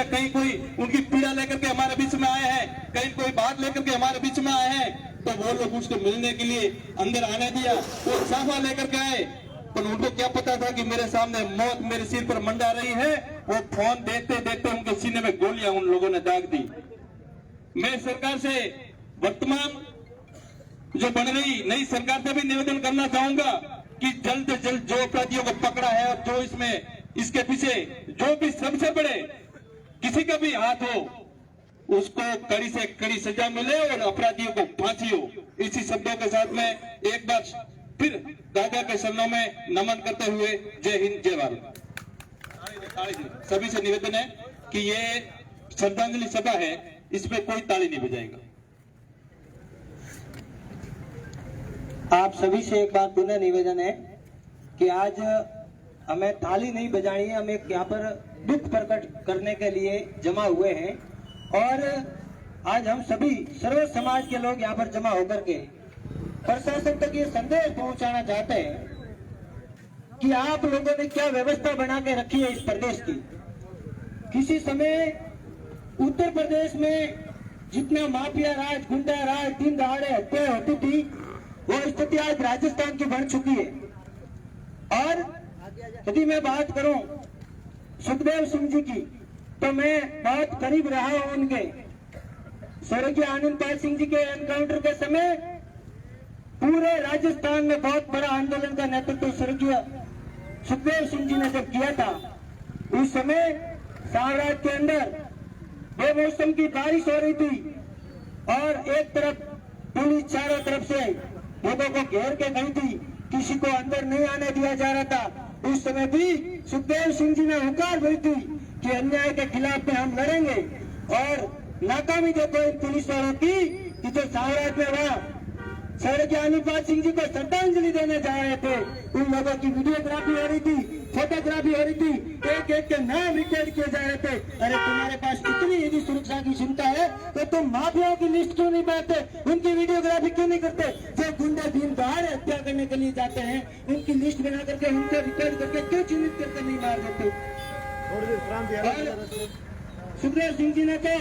या कहीं कोई उनकी पीड़ा लेकर के हमारे बीच में आए हैं, कहीं कोई बात लेकर के हमारे बीच में आए हैं, तो वो लोग उसको मिलने के लिए अंदर आने दिया। वो साफा लेकर के आए, पर उनको क्या पता था कि मेरे सामने मौत मेरे सिर पर मंडरा रही है। वो फोन देखते देखते उनके सीने में गोलियां उन लोगों ने दाग दी। मैं सरकार से, वर्तमान जो बन रही नई सरकार से भी निवेदन करना चाहूंगा कि जल्द से जल्द जो अपराधियों को पकड़ा है और जो इसके पीछे जो भी सबसे बड़े किसी का भी हाथ हो, उसको कड़ी से कड़ी सजा मिले और अपराधियों को फांसी हो। इसी शब्दों के साथ में एक बार फिर दादा के चरणों में नमन करते हुए जय हिंद जय भारत। सभी से निवेदन है कि ये श्रद्धांजलि सभा है, इसमें कोई ताली नहीं बजाएगा। आप सभी से एक बार पुनः निवेदन है कि आज हमें थाली नहीं बजानी है, हम एक यहाँ पर दुख प्रकट करने के लिए जमा हुए हैं और आज हम सभी सर्व समाज के लोग यहाँ पर जमा होकर के प्रशासन तक ये संदेश पहुंचाना चाहते हैं कि आप लोगों ने क्या व्यवस्था बना के रखी है इस प्रदेश की। किसी समय उत्तर प्रदेश में जितना माफिया राज, गुंडा राज, दिन दहाड़े हत्या होती थी, वो स्थिति आज राजस्थान की बन चुकी है। और यदि मैं बात करूं सुखदेव सिंह जी की, तो मैं बहुत करीब रहा हूं उनके। स्वर्गीय आनंदपाल सिंह जी के एनकाउंटर के समय पूरे राजस्थान में बहुत बड़ा आंदोलन का नेतृत्व स्वर्गीय सुखदेव सिंह जी ने जब किया था, उस समय साम्राज्य के अंदर बेमौसम की बारिश हो रही थी और एक तरफ पुलिस चारों तरफ से लोगों को घेर के गई थी, किसी को अंदर नहीं आने दिया जा रहा था। उस समय भी सुखदेव सिंह जी ने हुंकार भरी थी कि अन्याय के खिलाफ में हम लड़ेंगे। और नाकामी देखो इन पुलिस वालों की कि जो साम्राज्य में वहां स्वर्गीय आनंदपाल सिंह जी को श्रद्धांजलि देने जा रहे थे, उन लोगों की वीडियोग्राफी हो रही थी, फोटोग्राफी हो रही थी, एक एक के नाम रिकॉर्ड किए जा रहे थे। अरे तुम्हारे पास इतनी यदि सुरक्षा की चिंता है तो तुम माफियाओं की लिस्ट क्यों नहीं बनाते, उनकी वीडियोग्राफी क्यों नहीं करते? जो गुंडे दिन दहाड़े हत्या करने के लिए जाते हैं, उनकी लिस्ट बना करके उनको रिकॉर्ड करके क्यों चिन्हित करके नहीं मार देते? सुखदेव सिंह जी ने तो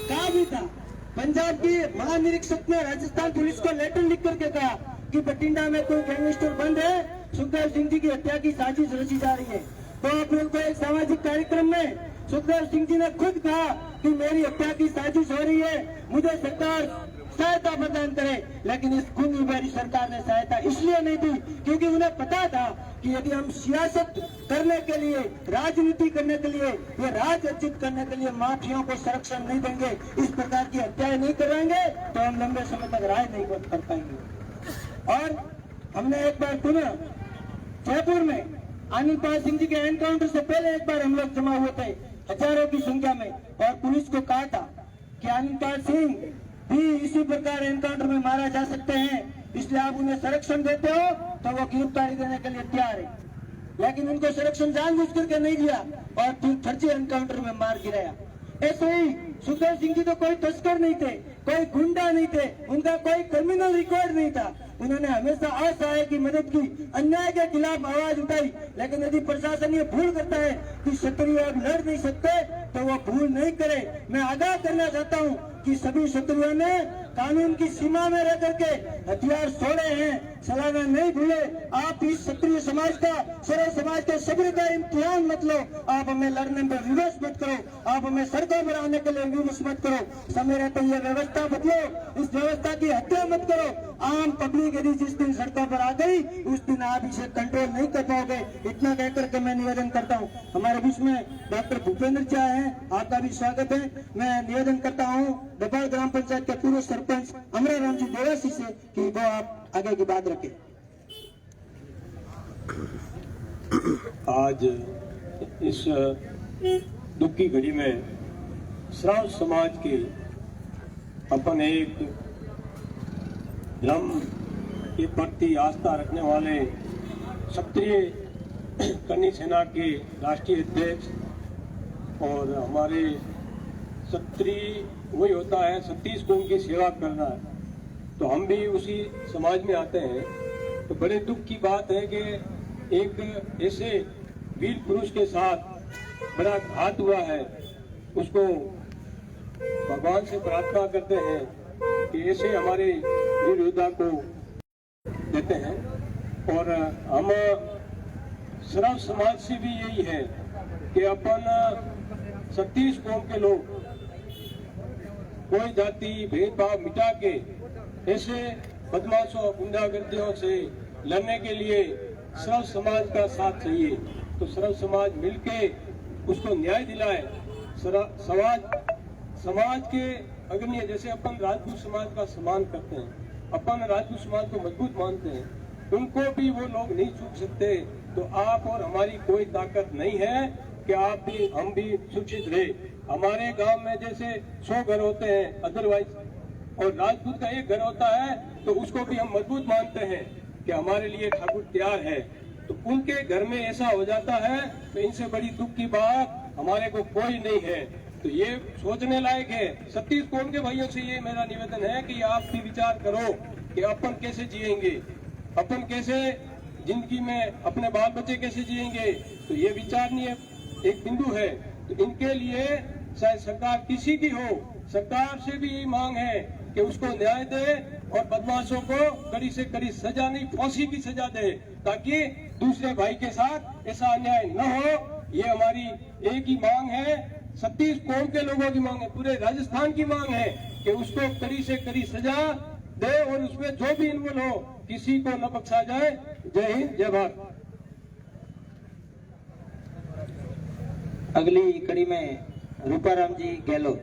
कहा भी था, पंजाब की महानिरीक्षक ने राजस्थान पुलिस को लेटर लिख करके कहा कि बठिंडा में कोई गैंगस्टर बंद है, सुखदेव सिंह जी की हत्या की साजिश रची जा रही है। 2 अप्रैल को एक सामाजिक कार्यक्रम में सुखदेव सिंह जी ने खुद कहा कि मेरी हत्या की साजिश हो रही है, मुझे सरकार सहायता प्रदान करे। लेकिन इस गूंगी सरकार ने सहायता इसलिए नहीं दी क्योंकि उन्हें पता था कि यदि हम सियासत करने के लिए, राजनीति करने के लिए, ये राज अर्जित करने के लिए माफियाओं को संरक्षण नहीं देंगे, इस प्रकार की हत्याएं नहीं करवाएंगे, तो हम लंबे समय तक राज नहीं कर पाएंगे। और हमने एक बार पुनः जयपुर में आनंदपाल सिंह जी के एनकाउंटर से पहले एक बार हम लोग जमा हुए थे हजारों की संख्या में, और पुलिस को कहा था कि आनंदपाल सिंह भी इसी प्रकार एनकाउंटर में मारा जा सकते हैं, इसलिए आप उन्हें संरक्षण देते हो तो वो गिरफ्तारी देने के लिए तैयार है। लेकिन उनको संरक्षण जानबूझ करके नहीं दिया और ठीक फर्जी एनकाउंटर में मार गिराया। ऐसे ही सुखदेव सिंह जी तो कोई तस्कर नहीं थे, कोई गुंडा नहीं थे, उनका कोई क्रिमिनल रिकॉर्ड नहीं था। उन्होंने हमेशा असहाय की मदद की, अन्याय के खिलाफ आवाज उठाई। लेकिन यदि प्रशासन ये भूल करता है कि क्षत्रिय अब लड़ नहीं सकते, तो वो भूल नहीं करे। मैं आगाह करना चाहता हूँ कि सभी क्षत्रियों ने कानून की सीमा में रह करके हथियार छोड़े हैं, चलाना नहीं भूले। आप इस क्षत्रिय समाज का, सर्व समाज के सब्र का इम्तिहान मत लो। आप हमें लड़ने में विवश मत करो, आप हमें सड़कों पर आने के लिए विवश मत करो। समय रहते ये व्यवस्था बदलो, इस व्यवस्था की हत्या मत करो। आम पब्लिक यदि जिस दिन सड़कों पर आ गई, उस दिन आप इसे कंट्रोल नहीं कर पाओगे। इतना कहकर के मैं निवेदन करता हूँ। हमारे बीच में डॉक्टर भूपेंद्र जी आए हैं, आपका भी स्वागत है। मैं निवेदन करता हूँ डबाल ग्राम पंचायत के पूर्व सरपंच अमराराम जी देवासी से कि वो आप आगे की बात रखें। आज इस दुख की घड़ी में श्राव समाज के अपन एक धर्म के प्रति आस्था रखने वाले क्षत्रिय कन्नी सेना के राष्ट्रीय अध्यक्ष और हमारे क्षत्रिय वही होता है सतीश को उनकी सेवा करना है, तो हम भी उसी समाज में आते हैं। तो बड़े दुख की बात है कि एक ऐसे वीर पुरुष के साथ बड़ा घात हुआ है उसको भगवान से प्रार्थना करते हैं कि ऐसे हमारे वीर योद्धा को देते हैं। और हम सर्व समाज से भी यही है कि अपन 36 कौम के लोग कोई जाति भेदभाव मिटा के ऐसे बदमाशों गुंडागर्दियों से लड़ने के लिए सर्व समाज का साथ चाहिए। तो सर्व समाज मिलके उसको न्याय दिलाए। समाज के अग्रणी, जैसे अपन राजपूत समाज का सम्मान करते हैं, अपन राजपूत समाज को मजबूत मानते हैं, उनको भी वो लोग नहीं छू सकते। तो आप और हमारी कोई ताकत नहीं है कि आप भी हम भी सुरक्षित रहे। हमारे गांव में जैसे 100 घर होते हैं अदरवाइज, और राजपूत का एक घर होता है, तो उसको भी हम मजबूत मानते हैं कि हमारे लिए ठाकुर तैयार है। तो उनके घर में ऐसा हो जाता है तो इनसे बड़ी दुख की बात हमारे को कोई नहीं है। तो ये सोचने लायक है। 36 कौम के भाइयों से ये मेरा निवेदन है कि आप भी विचार करो कि अपन कैसे जिएंगे, अपन कैसे जिंदगी में अपने बाल बच्चे कैसे जिएंगे। तो ये विचारणीय एक बिंदु है। तो इनके लिए चाहे सरकार किसी की हो, सरकार से भी यही मांग है कि उसको न्याय दे और बदमाशों को कड़ी से कड़ी सजा नहीं, फांसी की सजा दे, ताकि दूसरे भाई के साथ ऐसा अन्याय न हो। ये हमारी एक ही मांग है, 36 कौम के लोगों की मांग है, पूरे राजस्थान की मांग है कि उसको कड़ी से कड़ी सजा दे और उसमें जो भी इन्वॉल्व हो किसी को न बख्शा जाए। जय हिंद, जय भारत। अगली कड़ी में रूपाराम जी गहलोत।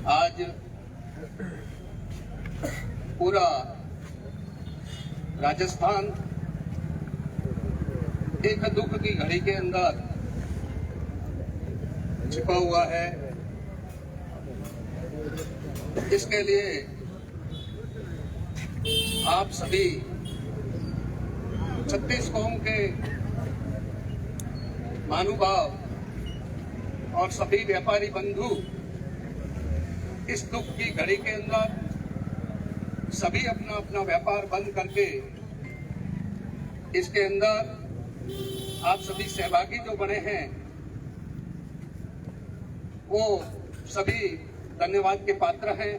आज पूरा राजस्थान एक दुख की घड़ी के अंदर छिपा हुआ है। इसके लिए आप सभी 36 कौम के महानुभाव और सभी व्यापारी बंधु इस दुख की घड़ी के अंदर सभी अपना अपना व्यापार बंद करके इसके अंदर आप सभी सहभागी जो बने हैं वो सभी धन्यवाद के पात्र हैं।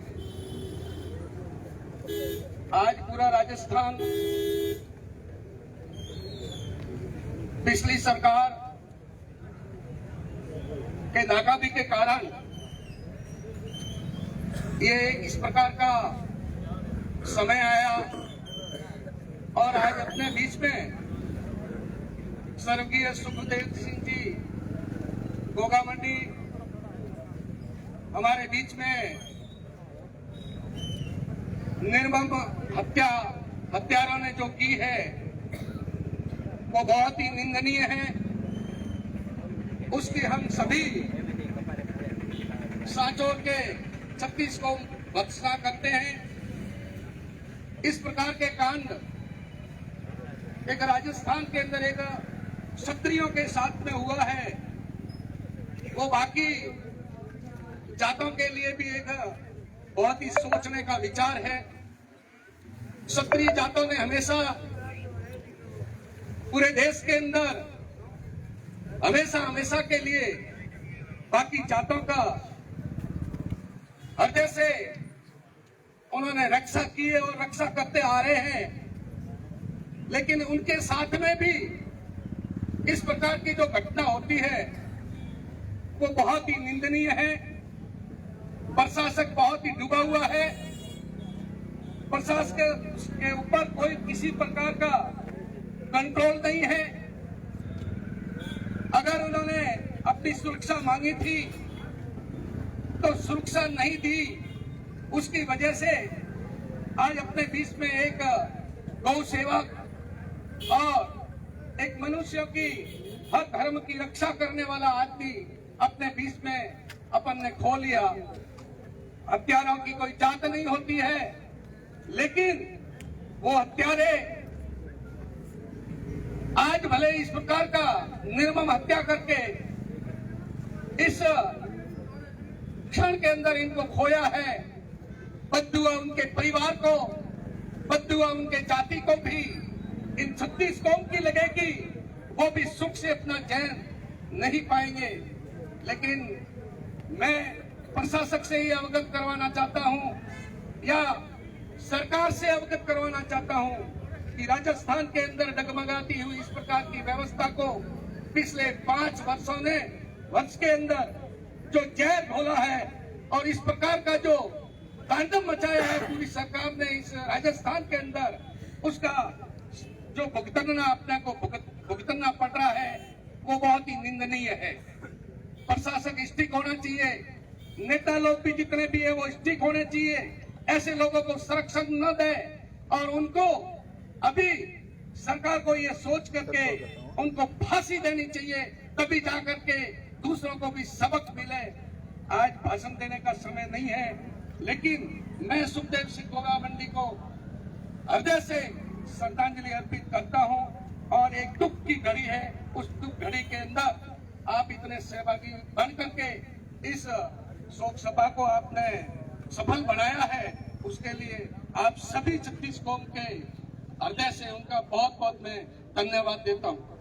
आज पूरा राजस्थान पिछली सरकार के नाकाबी के कारण ये इस प्रकार का समय आया और आज अपने बीच में स्वर्गीय सुखदेव सिंह जी गोगा मंडी हमारे बीच में निर्मम हत्यारों ने जो की है वो बहुत ही निंदनीय है। उसकी हम सभी सांचौर के 36 को भत्सना करते हैं। इस प्रकार के कांड एक राजस्थान के अंदर एक क्षत्रियों के साथ में हुआ है, वो बाकी जातों के लिए भी एक बहुत ही सोचने का विचार है। क्षत्रिय जातों ने हमेशा पूरे देश के अंदर हमेशा के लिए बाकी जातों का हृदय से उन्होंने रक्षा की है और रक्षा करते आ रहे हैं। लेकिन उनके साथ में भी इस प्रकार की जो घटना होती है वो बहुत ही निंदनीय है। प्रशासक बहुत ही डूबा हुआ है। प्रशासन के ऊपर कोई किसी प्रकार का कंट्रोल नहीं है। अगर उन्होंने अपनी सुरक्षा मांगी थी तो सुरक्षा नहीं दी, उसकी वजह से आज अपने बीच में एक गौ सेवक और एक मनुष्य की हर धर्म की रक्षा करने वाला आदमी अपने बीच में अपन ने खो लिया। हत्यारों की कोई जात नहीं होती है, लेकिन वो हत्यारे आज भले इस प्रकार का निर्मम हत्या करके इस क्षण के अंदर इनको खोया है। बद्दुआ उनके परिवार को, बद्दुआ उनके जाति को भी 36 कौम की लगेगी, वो भी सुख से अपना चैन नहीं पाएंगे। लेकिन मैं प्रशासक से ये अवगत करवाना चाहता हूं या सरकार से अवगत करवाना चाहता हूं कि राजस्थान के अंदर डगमगाती हुई इस प्रकार की व्यवस्था को पिछले 5 वर्ष के अंदर जो जहर घोला है और इस प्रकार का जो तांडव मचाया है पूरी सरकार ने इस राजस्थान के अंदर, उसका जो भुगतना अपने को भुगतना पड़ रहा है वो बहुत ही निंदनीय है। प्रशासक स्टिक होना चाहिए, नेता लोग भी जितने भी है वो स्टिक होने चाहिए, ऐसे लोगों को संरक्षण न दे और उनको अभी सरकार को ये सोच करके उनको फांसी देनी चाहिए, तभी जाकर के दूसरों को भी सबक मिले। आज भाषण देने का समय नहीं है, लेकिन मैं सुखदेव सिंह गोगावंडी को हृदय से श्रद्धांजलि अर्पित करता हूं और एक दुख की घड़ी है, उस दुख घड़ी के अंदर आप इतने सहभागी बन करके इस शोक सभा को आपने सफल बनाया है, उसके लिए आप सभी 36 कौम के हृदय से उनका बहुत बहुत मैं धन्यवाद देता हूं।